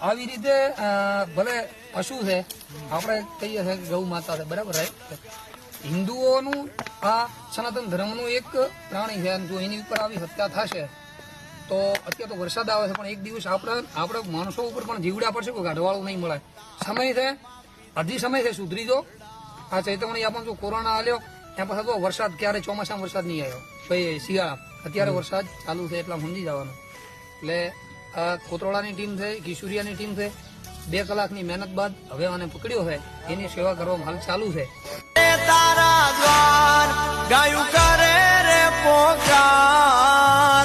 આવી રીતે ભલે પશુ છે, આપણે કહીએ છીએ ગૌ માતા છે, બરાબર. હિન્દુઓનું આ સનાતન ધર્મનું એક પ્રાણી છે. જો એની ઉપર આવી હત્યા થશે તો અત્યારે તો વરસાદ આવે છે, પણ એક દિવસ આપણે માણસો ઉપર પણ જીવડા પડશે, કોઈ ગાઢવાળું નહીં મળે. સમય છે, હજી સમય છે, સુધરી જો. આ ચેતવણી આપણને જો કોરોના આવ્યો ત્યાં પછી તો વરસાદ ક્યારે ચોમાસામાં વરસાદ નહીં આવ્યો, ભાઈ શિયાળા અત્યારે વરસાદ ચાલુ છે એટલા સમજી જવાનું. એટલે આ કોતરોડાની ટીમ છે, કિશોરિયાની ટીમ છે, 2 કલાકની મહેનત બાદ હવે આને પકડ્યો છે, એની સેવા કરવામાં હાલ ચાલુ છે. તારા દ્વાર ગાયું કરે રે પોકાર.